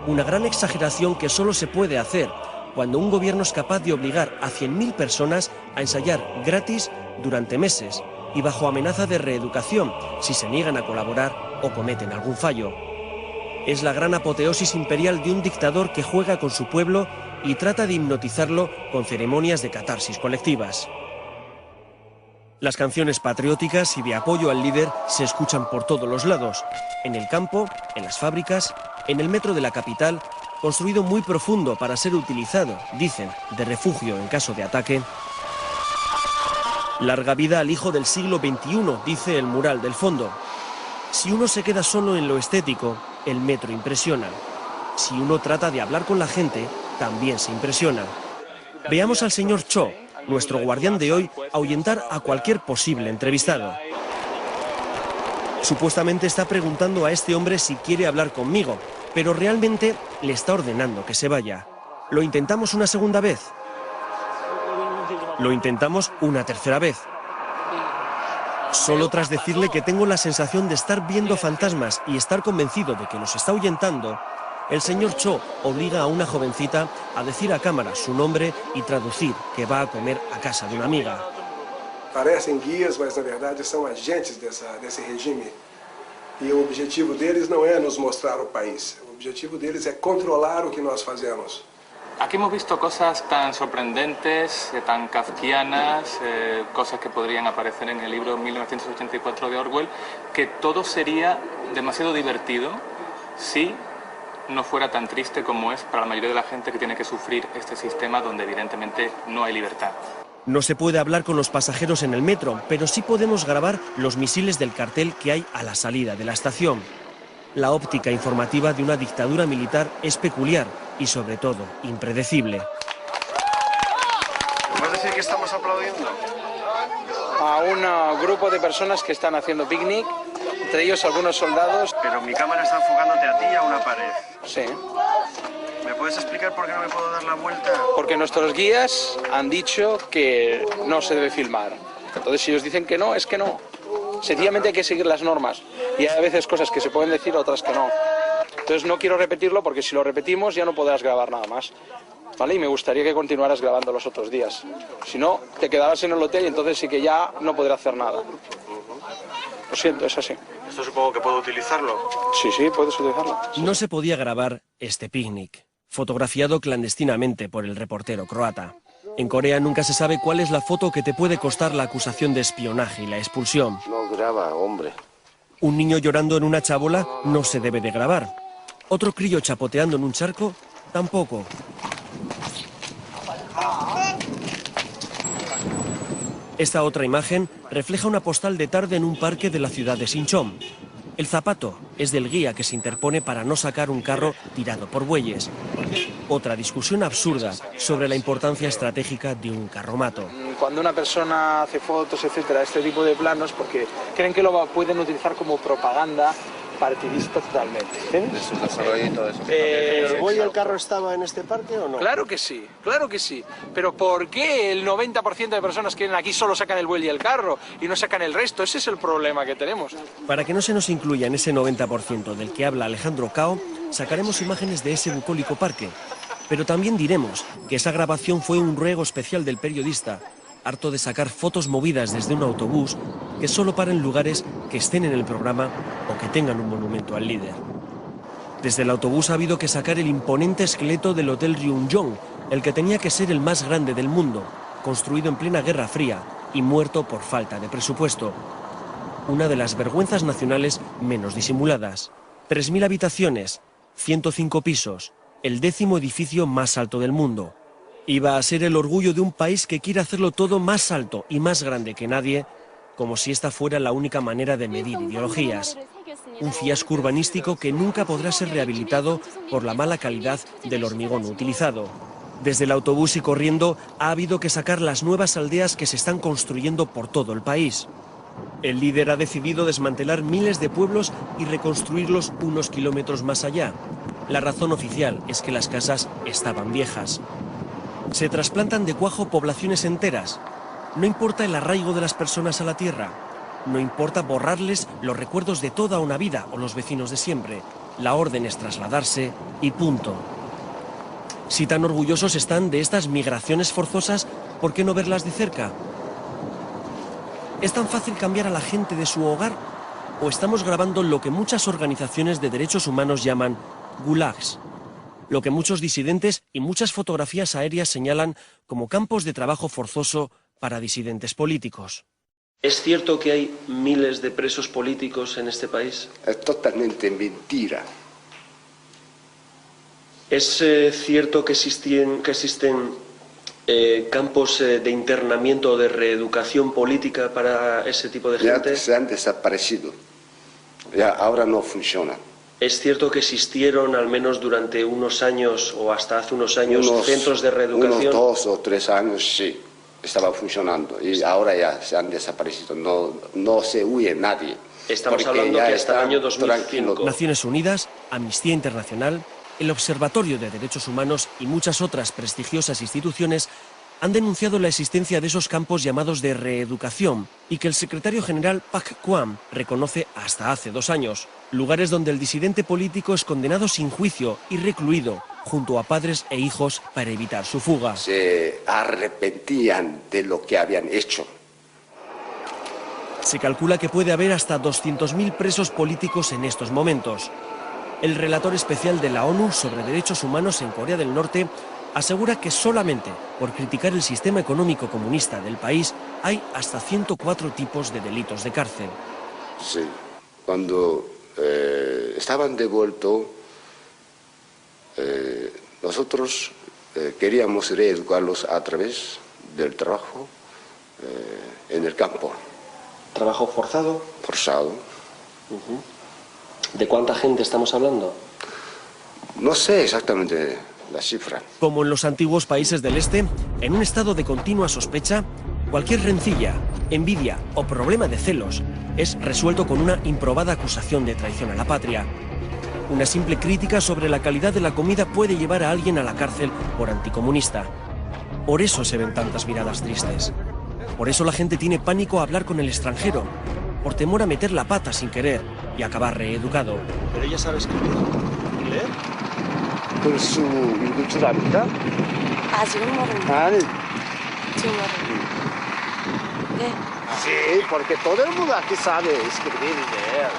Una gran exageración que solo se puede hacer cuando un gobierno es capaz de obligar a 100.000 personas a ensayar gratis durante meses y bajo amenaza de reeducación si se niegan a colaborar o cometen algún fallo. Es la gran apoteosis imperial de un dictador que juega con su pueblo y trata de hipnotizarlo con ceremonias de catarsis colectivas. Las canciones patrióticas y de apoyo al líder se escuchan por todos los lados, en el campo, en las fábricas, en el metro de la capital, construido muy profundo para ser utilizado, dicen, de refugio en caso de ataque. Larga vida al hijo del siglo XXI, dice el mural del fondo. Si uno se queda solo en lo estético, el metro impresiona. Si uno trata de hablar con la gente, también se impresiona. Veamos al señor Cho, nuestro guardián de hoy, ahuyentar a cualquier posible entrevistado. Supuestamente está preguntando a este hombre si quiere hablar conmigo, pero realmente le está ordenando que se vaya. ¿Lo intentamos una segunda vez? Lo intentamos una tercera vez. Solo tras decirle que tengo la sensación de estar viendo fantasmas y estar convencido de que los está ahuyentando, el señor Cho obliga a una jovencita a decir a cámara su nombre y traducir que va a comer a casa de una amiga. Parecem guias, mas na verdade são agentes desse regime. E o objetivo deles não é nos mostrar o país. O objetivo deles é controlar o que nós fazemos. Aquí hemos visto cosas tan sorprendentes, tan kafkianas, cosas que podrían aparecer en el libro 1984 de Orwell, que todo sería demasiado divertido si no fuera tan triste como es para la mayoría de la gente que tiene que sufrir este sistema donde evidentemente no hay libertad. No se puede hablar con los pasajeros en el metro, pero sí podemos grabar los misiles del cartel que hay a la salida de la estación. La óptica informativa de una dictadura militar es peculiar y, sobre todo, impredecible. ¿Puedes decir que estamos aplaudiendo? A un grupo de personas que están haciendo picnic, entre ellos algunos soldados. Pero mi cámara está enfocándote a ti y a una pared. Sí. ¿Me puedes explicar por qué no me puedo dar la vuelta? Porque nuestros guías han dicho que no se debe filmar. Entonces, si ellos dicen que no, es que no. Sencillamente hay que seguir las normas. Y hay a veces cosas que se pueden decir, otras que no. Entonces no quiero repetirlo porque si lo repetimos ya no podrás grabar nada más. ¿Vale? Y me gustaría que continuaras grabando los otros días. Si no, te quedarás en el hotel y entonces sí que ya no podré hacer nada. Lo siento, es así. ¿Esto supongo que puedo utilizarlo? Sí, sí, puedes utilizarlo. No se podía grabar este picnic, fotografiado clandestinamente por el reportero croata. En Corea nunca se sabe cuál es la foto que te puede costar la acusación de espionaje y la expulsión. No graba, hombre. Un niño llorando en una chabola no se debe de grabar. Otro crío chapoteando en un charco, tampoco. Esta otra imagen refleja una postal de tarde en un parque de la ciudad de Sinchon. El zapato es del guía que se interpone para no sacar un carro tirado por bueyes. Otra discusión absurda sobre la importancia estratégica de un carromato. Cuando una persona hace fotos, etcétera, este tipo de planos, porque creen que lo pueden utilizar como propaganda partidista totalmente. ¿El buey y el carro estaba en este parque o no? Claro que sí, claro que sí. Pero ¿por qué el 90% de personas que vienen aquí solo sacan el buey y el carro y no sacan el resto? Ese es el problema que tenemos. Para que no se nos incluya en ese 90% del que habla Alejandro Cao, sacaremos imágenes de ese bucólico parque. Pero también diremos que esa grabación fue un ruego especial del periodista harto de sacar fotos movidas desde un autobús que solo para en lugares que estén en el programa o que tengan un monumento al líder. Desde el autobús ha habido que sacar el imponente esqueleto del Hotel Ryungyong, el que tenía que ser el más grande del mundo, construido en plena Guerra Fría y muerto por falta de presupuesto. Una de las vergüenzas nacionales menos disimuladas. 3.000 habitaciones, 105 pisos, el 10º edificio más alto del mundo. Iba a ser el orgullo de un país que quiere hacerlo todo más alto y más grande que nadie, como si esta fuera la única manera de medir ideologías. Un fiasco urbanístico que nunca podrá ser rehabilitado por la mala calidad del hormigón utilizado. Desde el autobús y corriendo ha habido que sacar las nuevas aldeas que se están construyendo por todo el país. El líder ha decidido desmantelar miles de pueblos y reconstruirlos unos kilómetros más allá. La razón oficial es que las casas estaban viejas. Se trasplantan de cuajo poblaciones enteras. No importa el arraigo de las personas a la tierra. No importa borrarles los recuerdos de toda una vida o los vecinos de siempre. La orden es trasladarse y punto. Si tan orgullosos están de estas migraciones forzosas, ¿por qué no verlas de cerca? ¿Es tan fácil cambiar a la gente de su hogar? ¿O estamos grabando lo que muchas organizaciones de derechos humanos llaman gulags? Lo que muchos disidentes y muchas fotografías aéreas señalan como campos de trabajo forzoso para disidentes políticos. ¿Es cierto que hay miles de presos políticos en este país? Es totalmente mentira. ¿Es cierto que existen campos de internamiento o de reeducación política para ese tipo de gente? Ya se han desaparecido. Ya ahora no funciona. ¿Es cierto que existieron al menos durante unos años o hasta hace unos años centros de reeducación? Unos 2 o 3 años sí, estaba funcionando y ahora ya se han desaparecido. No se huye nadie. Estamos hablando que hasta el año 2005. Naciones Unidas, Amnistía Internacional, el Observatorio de Derechos Humanos y muchas otras prestigiosas instituciones han denunciado la existencia de esos campos llamados de reeducación y que el secretario general Pak Kwam reconoce hasta hace 2 años. Lugares donde el disidente político es condenado sin juicio y recluido junto a padres e hijos para evitar su fuga. Se arrepentían de lo que habían hecho. Se calcula que puede haber hasta 200.000 presos políticos en estos momentos. El relator especial de la ONU sobre derechos humanos en Corea del Norte asegura que solamente por criticar el sistema económico comunista del país hay hasta 104 tipos de delitos de cárcel. Sí, cuando estaban devueltos, nosotros queríamos reeducarlos a través del trabajo en el campo. ¿Trabajo forzado? Forzado. ¿De cuánta gente estamos hablando? No sé exactamente la cifra. Como en los antiguos países del este, en un estado de continua sospecha, cualquier rencilla, envidia o problema de celos es resuelto con una improbada acusación de traición a la patria. Una simple crítica sobre la calidad de la comida puede llevar a alguien a la cárcel por anticomunista. Por eso se ven tantas miradas tristes. Por eso la gente tiene pánico a hablar con el extranjero, por temor a meter la pata sin querer y acabar reeducado. ¿Pero ella sabe escribir y leer? 글수 읽을 줄 압니다? 아직은 모릅니다. 아니. 지금 모릅니다. 네. Sí, porque todo el mundo aquí sabe escribir y leer.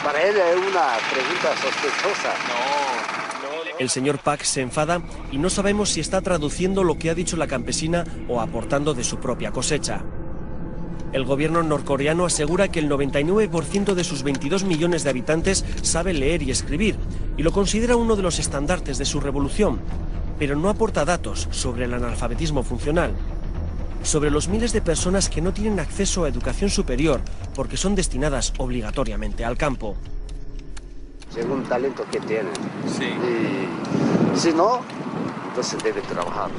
Para él es una pregunta sospechosa. El señor Pak se enfada y no sabemos si está traduciendo lo que ha dicho la campesina o aportando de su propia cosecha. El gobierno norcoreano asegura que el 99% de sus 22 millones de habitantes sabe leer y escribir y lo considera uno de los estandartes de su revolución, pero no aporta datos sobre el analfabetismo funcional, sobre los miles de personas que no tienen acceso a educación superior porque son destinadas obligatoriamente al campo. Según el talento que tienen. Sí. Y si no, entonces debe trabajar.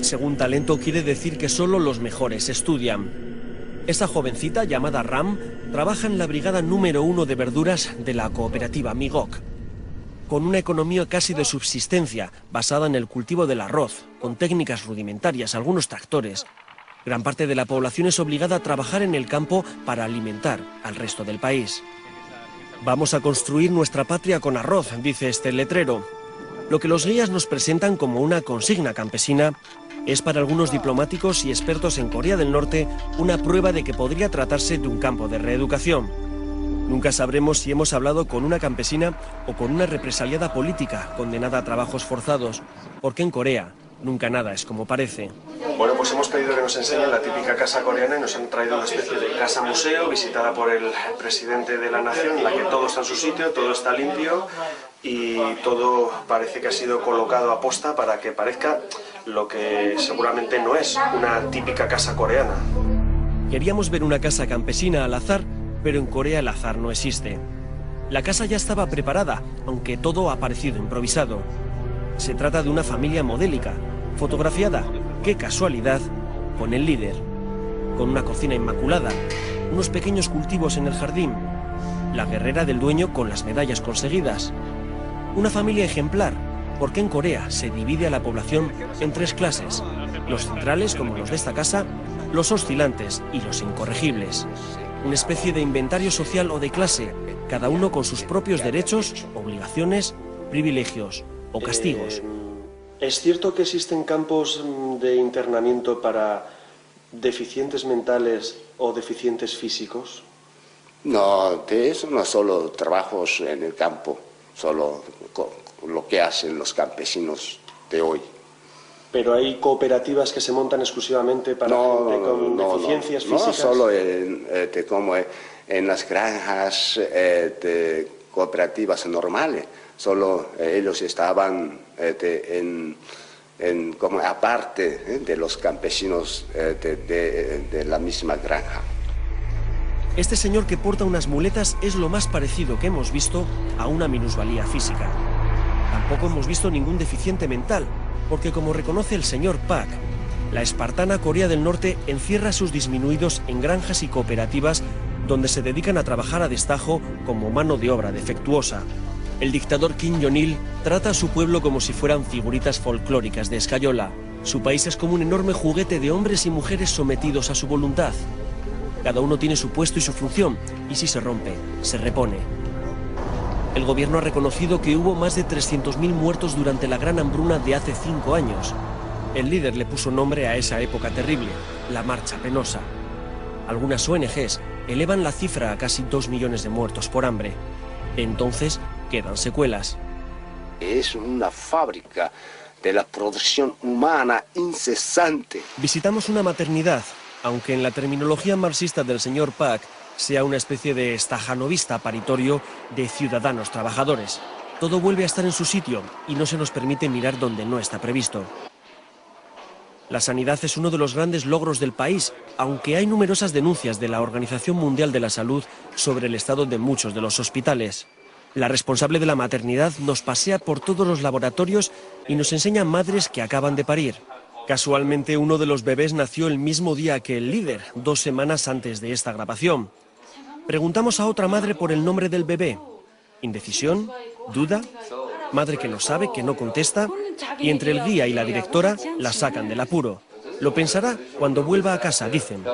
Según talento quiere decir que solo los mejores estudian. Esta jovencita, llamada Ram, trabaja en la brigada número 1 de verduras de la cooperativa Migok. Con una economía casi de subsistencia, basada en el cultivo del arroz, con técnicas rudimentarias, algunos tractores, gran parte de la población es obligada a trabajar en el campo para alimentar al resto del país. Vamos a construir nuestra patria con arroz, dice este letrero. Lo que los guías nos presentan como una consigna campesina Es para algunos diplomáticos y expertos en Corea del Norte una prueba de que podría tratarse de un campo de reeducación. Nunca sabremos si hemos hablado con una campesina o con una represaliada política condenada a trabajos forzados, porque en Corea nunca nada es como parece. Bueno, pues hemos pedido que nos enseñen la típica casa coreana y nos han traído una especie de casa museo visitada por el presidente de la nación, en la que todo está en su sitio, todo está limpio y todo parece que ha sido colocado a posta para que parezca lo que seguramente no es una típica casa coreana. Queríamos ver una casa campesina al azar, pero en Corea el azar no existe. La casa ya estaba preparada, aunque todo ha parecido improvisado. Se trata de una familia modélica, fotografiada, qué casualidad, con el líder. Con una cocina inmaculada, unos pequeños cultivos en el jardín, la guerrera del dueño con las medallas conseguidas. Una familia ejemplar, porque en Corea se divide a la población en tres clases: los centrales, como los de esta casa, los oscilantes y los incorregibles. Una especie de inventario social o de clase, cada uno con sus propios derechos, obligaciones, privilegios o castigos. ¿Es cierto que existen campos de internamiento para deficientes mentales o deficientes físicos? No, de eso no solo trabajos en el campo, solo lo que hacen los campesinos de hoy. ¿Pero hay cooperativas que se montan exclusivamente para gente con deficiencias físicas? No, solo como en las granjas de cooperativas normales. Solo ellos estaban como aparte de los campesinos de la misma granja. Este señor que porta unas muletas es lo más parecido que hemos visto a una minusvalía física. Tampoco hemos visto ningún deficiente mental, porque como reconoce el señor Park, la espartana Corea del Norte encierra a sus disminuidos en granjas y cooperativas donde se dedican a trabajar a destajo como mano de obra defectuosa. El dictador Kim Jong-il trata a su pueblo como si fueran figuritas folclóricas de escayola. Su país es como un enorme juguete de hombres y mujeres sometidos a su voluntad. Cada uno tiene su puesto y su función, y si se rompe, se repone. El gobierno ha reconocido que hubo más de 300.000 muertos durante la gran hambruna de hace 5 años. El líder le puso nombre a esa época terrible, la Marcha Penosa. Algunas ONGs elevan la cifra a casi 2 millones de muertos por hambre. Entonces, quedan secuelas. Es una fábrica de la producción humana incesante. Visitamos una maternidad, aunque en la terminología marxista del señor Park sea una especie de stajanovista paritorio de ciudadanos trabajadores. Todo vuelve a estar en su sitio y no se nos permite mirar donde no está previsto. La sanidad es uno de los grandes logros del país, aunque hay numerosas denuncias de la Organización Mundial de la Salud sobre el estado de muchos de los hospitales. La responsable de la maternidad nos pasea por todos los laboratorios y nos enseña madres que acaban de parir. Casualmente, uno de los bebés nació el mismo día que el líder, 2 semanas antes de esta grabación. Preguntamos a otra madre por el nombre del bebé. Indecisión, duda, madre que no sabe, que no contesta, y entre el guía y la directora la sacan del apuro. Lo pensará cuando vuelva a casa, dicen.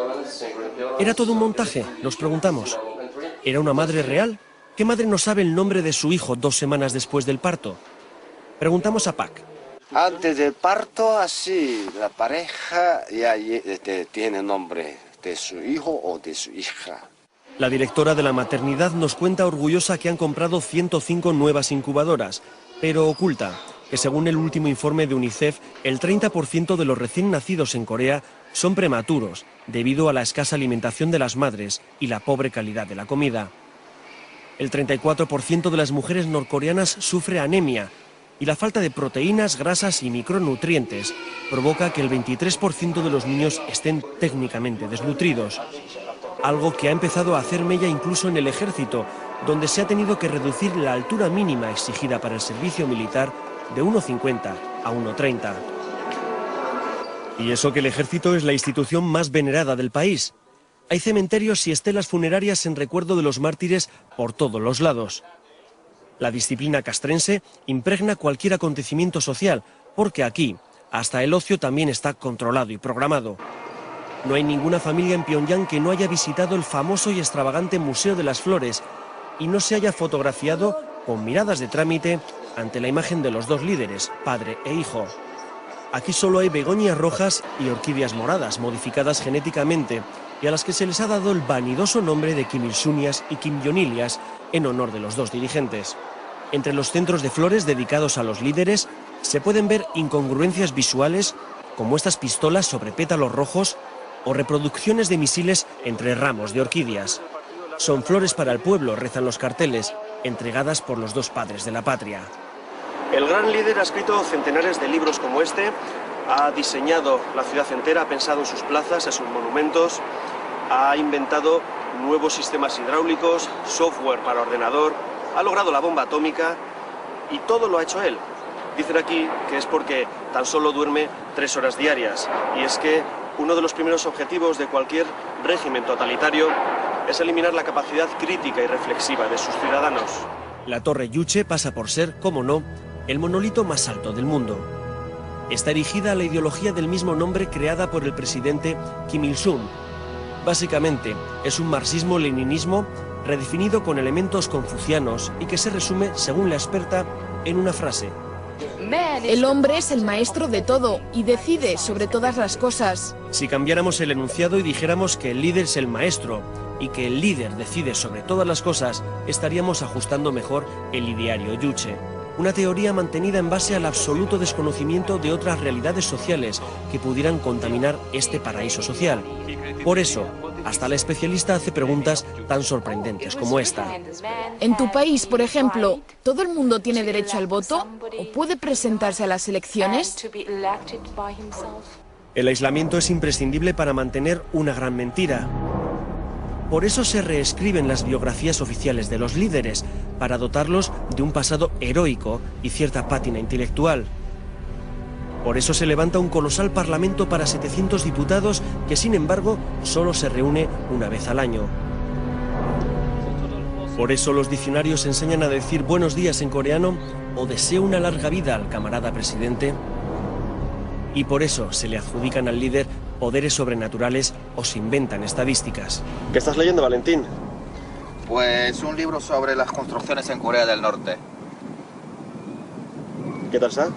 ¿Era todo un montaje?, nos preguntamos. ¿Era una madre real? ¿Qué madre no sabe el nombre de su hijo 2 semanas después del parto? Preguntamos a Pak. Antes del parto, así, la pareja ya tiene nombre de su hijo o de su hija. La directora de la maternidad nos cuenta orgullosa que han comprado 105 nuevas incubadoras, pero oculta que según el último informe de UNICEF, el 30% de los recién nacidos en Corea son prematuros debido a la escasa alimentación de las madres y la pobre calidad de la comida. El 34% de las mujeres norcoreanas sufre anemia y la falta de proteínas, grasas y micronutrientes provoca que el 23% de los niños estén técnicamente desnutridos. Algo que ha empezado a hacer mella incluso en el ejército, donde se ha tenido que reducir la altura mínima exigida para el servicio militar de 1,50 a 1,30. Y eso que el ejército es la institución más venerada del país. Hay cementerios y estelas funerarias en recuerdo de los mártires por todos los lados. La disciplina castrense impregna cualquier acontecimiento social, porque aquí hasta el ocio también está controlado y programado. No hay ninguna familia en Pyongyang que no haya visitado el famoso y extravagante Museo de las Flores y no se haya fotografiado con miradas de trámite ante la imagen de los 2 líderes, padre e hijo. Aquí solo hay begonias rojas y orquídeas moradas, modificadas genéticamente, y a las que se les ha dado el vanidoso nombre de Kim Il-sunias y Kim Jong-ilias en honor de los dos dirigentes. Entre los centros de flores dedicados a los líderes se pueden ver incongruencias visuales como estas pistolas sobre pétalos rojos o reproducciones de misiles entre ramos de orquídeas. Son flores para el pueblo, rezan los carteles, entregadas por los dos padres de la patria. El gran líder ha escrito centenares de libros como este, ha diseñado la ciudad entera, ha pensado en sus plazas, en sus monumentos, ha inventado nuevos sistemas hidráulicos, software para ordenador, ha logrado la bomba atómica y todo lo ha hecho él. Dicen aquí que es porque tan solo duerme 3 horas diarias, y es que uno de los primeros objetivos de cualquier régimen totalitario es eliminar la capacidad crítica y reflexiva de sus ciudadanos. La Torre Juche pasa por ser, como no, el monolito más alto del mundo. Está erigida a la ideología del mismo nombre creada por el presidente Kim Il-sung. Básicamente, es un marxismo-leninismo redefinido con elementos confucianos y que se resume, según la experta, en una frase. El hombre es el maestro de todo y decide sobre todas las cosas. Si cambiáramos el enunciado y dijéramos que el líder es el maestro y que el líder decide sobre todas las cosas, estaríamos ajustando mejor el ideario Juche. Una teoría mantenida en base al absoluto desconocimiento de otras realidades sociales que pudieran contaminar este paraíso social. Por eso, hasta la especialista hace preguntas tan sorprendentes como esta. En tu país, por ejemplo, ¿todo el mundo tiene derecho al voto o puede presentarse a las elecciones? El aislamiento es imprescindible para mantener una gran mentira. Por eso se reescriben las biografías oficiales de los líderes, para dotarlos de un pasado heroico y cierta pátina intelectual. Por eso se levanta un colosal parlamento para 700 diputados que, sin embargo, solo se reúne una vez al año. Por eso los diccionarios enseñan a decir buenos días en coreano o deseo una larga vida al camarada presidente. Y por eso se le adjudican al líder poderes sobrenaturales o se inventan estadísticas. ¿Qué estás leyendo, Valentín? Pues un libro sobre las construcciones en Corea del Norte. ¿Qué tal está?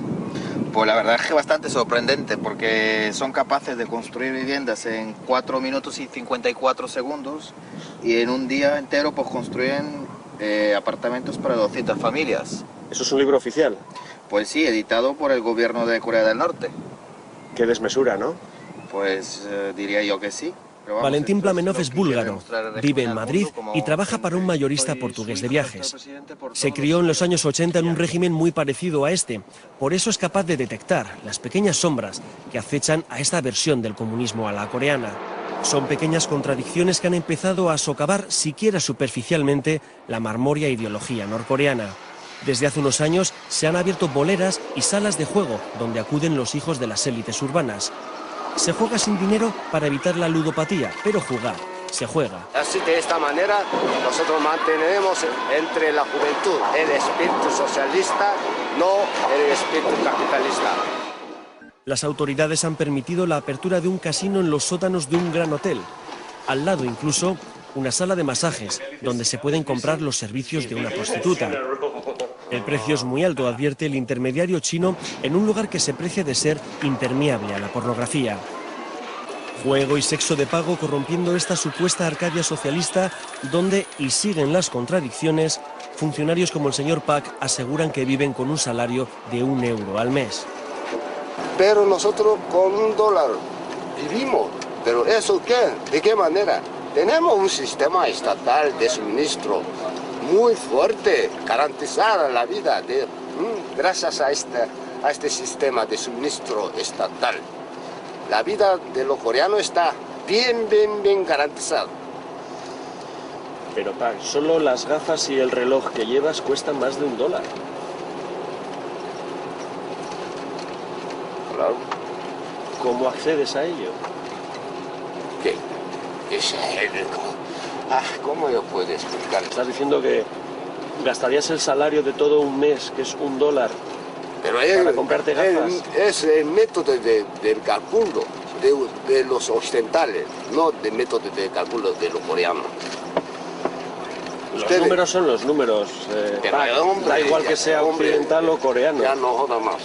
Pues la verdad es que bastante sorprendente, porque son capaces de construir viviendas en 4 minutos y 54 segundos y en un día entero pues construyen apartamentos para 200 familias. ¿Eso es un libro oficial? Pues sí, editado por el gobierno de Corea del Norte. Qué desmesura, ¿no? Pues diría yo que sí. Valentín Plamenov es búlgaro, vive en Madrid y trabaja para un mayorista portugués de viajes. Se crió en los años 80 en un régimen muy parecido a este, por eso es capaz de detectar las pequeñas sombras que acechan a esta versión del comunismo a la coreana. Son pequeñas contradicciones que han empezado a socavar, siquiera superficialmente, la marmórea ideología norcoreana. Desde hace unos años se han abierto boleras y salas de juego donde acuden los hijos de las élites urbanas. Se juega sin dinero para evitar la ludopatía, pero jugar se juega. Así, de esta manera, nosotros mantenemos entre la juventud el espíritu socialista, no el espíritu capitalista. Las autoridades han permitido la apertura de un casino en los sótanos de un gran hotel. Al lado incluso una sala de masajes, donde se pueden comprar los servicios de una prostituta. El precio es muy alto, advierte el intermediario chino, en un lugar que se precia de ser impermeable a la pornografía. Juego y sexo de pago corrompiendo esta supuesta Arcadia socialista, donde, y siguen las contradicciones, funcionarios como el señor Pak aseguran que viven con un salario de €1 al mes. Pero nosotros con $1 vivimos. ¿Pero eso qué? ¿De qué manera? Tenemos un sistema estatal de suministro muy fuerte, garantizar la vida gracias a este sistema de suministro estatal. La vida de los coreanos está bien garantizada. Pero Pak, solo las gafas y el reloj que llevas cuestan más de $1. Claro. ¿Cómo accedes a ello? ¿Qué? Es ¿cómo yo puedo explicar? Estás diciendo que gastarías el salario de todo un mes, que es $1, pero para comprarte gafas. Es el método del cálculo de los occidentales, no el método de cálculo de los coreanos. Los números son los números. Da igual que sea occidental o coreano. Ya no joda más.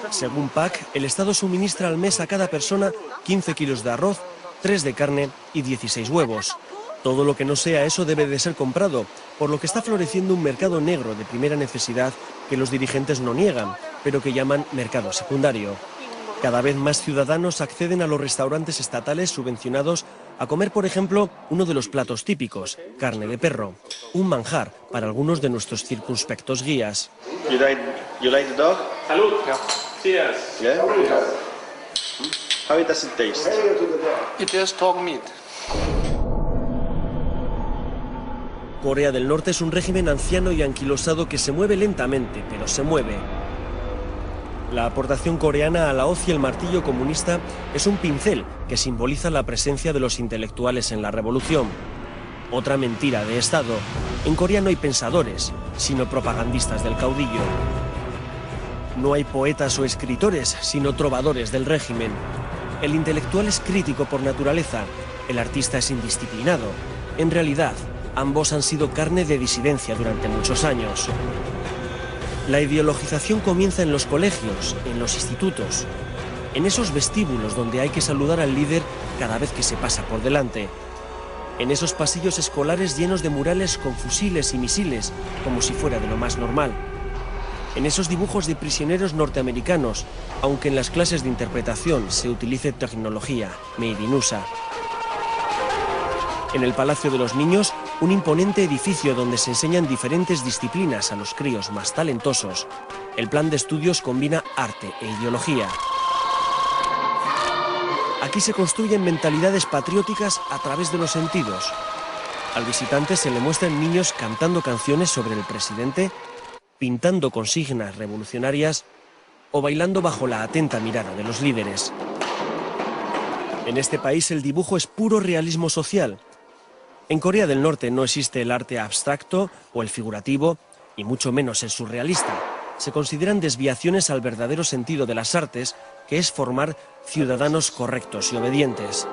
Según PAC, el Estado suministra al mes a cada persona 15 kilos de arroz, 3 de carne y 16 huevos. Todo lo que no sea eso debe de ser comprado, por lo que está floreciendo un mercado negro de primera necesidad que los dirigentes no niegan, pero que llaman mercado secundario. Cada vez más ciudadanos acceden a los restaurantes estatales subvencionados a comer, por ejemplo, uno de los platos típicos, carne de perro, un manjar para algunos de nuestros circunspectos guías. You like the dog? Salud. Cheers. Yeah? How does it taste? It is dog meat. Corea del Norte es un régimen anciano y anquilosado que se mueve lentamente, pero se mueve. La aportación coreana a la hoz y el martillo comunista es un pincel que simboliza la presencia de los intelectuales en la revolución. Otra mentira de Estado. En Corea no hay pensadores, sino propagandistas del caudillo. No hay poetas o escritores, sino trovadores del régimen. El intelectual es crítico por naturaleza, el artista es indisciplinado. En realidad, ambos han sido carne de disidencia durante muchos años. La ideologización comienza en los colegios, en los institutos, en esos vestíbulos donde hay que saludar al líder cada vez que se pasa por delante, en esos pasillos escolares llenos de murales con fusiles y misiles, como si fuera de lo más normal, en esos dibujos de prisioneros norteamericanos, aunque en las clases de interpretación se utilice tecnología made in USA. En el Palacio de los Niños, un imponente edificio donde se enseñan diferentes disciplinas a los críos más talentosos, el plan de estudios combina arte e ideología. Aquí se construyen mentalidades patrióticas a través de los sentidos. Al visitante se le muestran niños cantando canciones sobre el presidente, pintando consignas revolucionarias o bailando bajo la atenta mirada de los líderes. En este país el dibujo es puro realismo social. En Corea del Norte no existe el arte abstracto o el figurativo, y mucho menos el surrealista. Se consideran desviaciones al verdadero sentido de las artes, que es formar ciudadanos correctos y obedientes.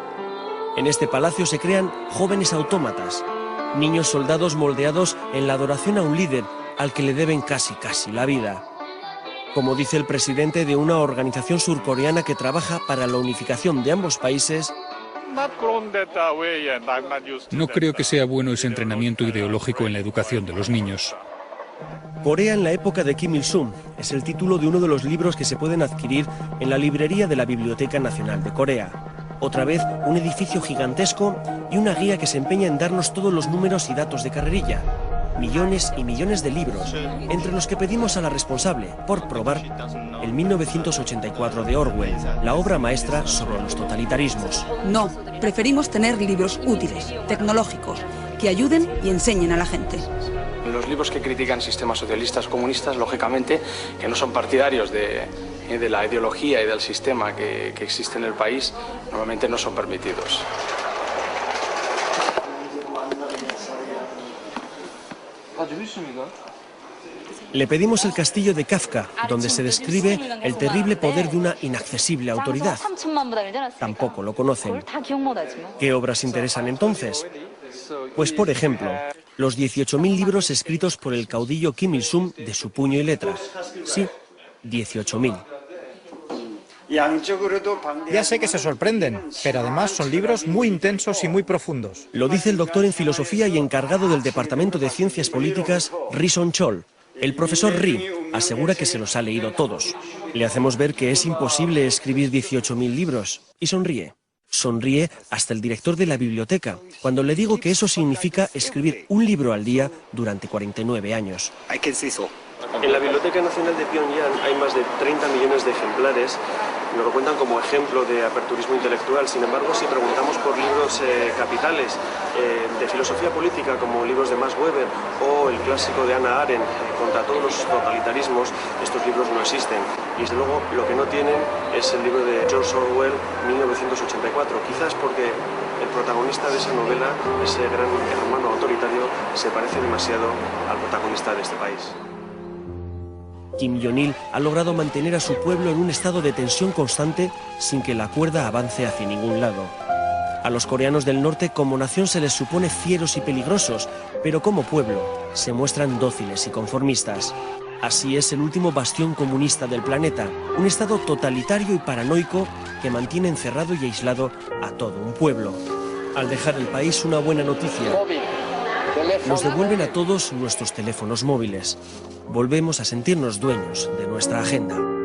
En este palacio se crean jóvenes autómatas, niños soldados moldeados en la adoración a un líder al que le deben casi la vida. Como dice el presidente de una organización surcoreana que trabaja para la unificación de ambos países, no creo que sea bueno ese entrenamiento ideológico en la educación de los niños. Corea en la época de Kim Il-sung es el título de uno de los libros que se pueden adquirir en la librería de la Biblioteca Nacional de Corea. Otra vez, un edificio gigantesco y una guía que se empeña en darnos todos los números y datos de carrerilla. Millones y millones de libros, entre los que pedimos a la responsable, por probar, el 1984 de Orwell, la obra maestra sobre los totalitarismos. No, preferimos tener libros útiles, tecnológicos, que ayuden y enseñen a la gente. Los libros que critican sistemas socialistas comunistas, lógicamente, que no son partidarios de la ideología y del sistema que existe en el país, normalmente no son permitidos. Le pedimos el castillo de Kafka, donde se describe el terrible poder de una inaccesible autoridad. Tampoco lo conocen. ¿Qué obras interesan entonces? Pues, por ejemplo, los 18.000 libros escritos por el caudillo Kim Il-sung de su puño y letra. Sí, 18.000. Ya sé que se sorprenden, pero además son libros muy intensos y muy profundos. Lo dice el doctor en filosofía y encargado del Departamento de Ciencias Políticas, Ri Son-chol. El profesor Ri asegura que se los ha leído todos. Le hacemos ver que es imposible escribir 18.000 libros y sonríe. Sonríe hasta el director de la biblioteca, cuando le digo que eso significa escribir un libro al día durante 49 años. En la Biblioteca Nacional de Pyongyang hay más de 30 millones de ejemplares. Nos lo cuentan como ejemplo de aperturismo intelectual. Sin embargo, si preguntamos por libros capitales de filosofía política, como libros de Max Weber o el clásico de Hannah Arendt, contra todos los totalitarismos, estos libros no existen. Y desde luego lo que no tienen es el libro de George Orwell, 1984. Quizás porque el protagonista de esa novela, ese gran hermano autoritario, se parece demasiado al protagonista de este país. Kim Jong-il ha logrado mantener a su pueblo en un estado de tensión constante sin que la cuerda avance hacia ningún lado. A los coreanos del norte como nación se les supone fieros y peligrosos, pero como pueblo se muestran dóciles y conformistas. Así es el último bastión comunista del planeta, un estado totalitario y paranoico que mantiene encerrado y aislado a todo un pueblo. Al dejar el país, una buena noticia. Nos devuelven a todos nuestros teléfonos móviles. Volvemos a sentirnos dueños de nuestra agenda.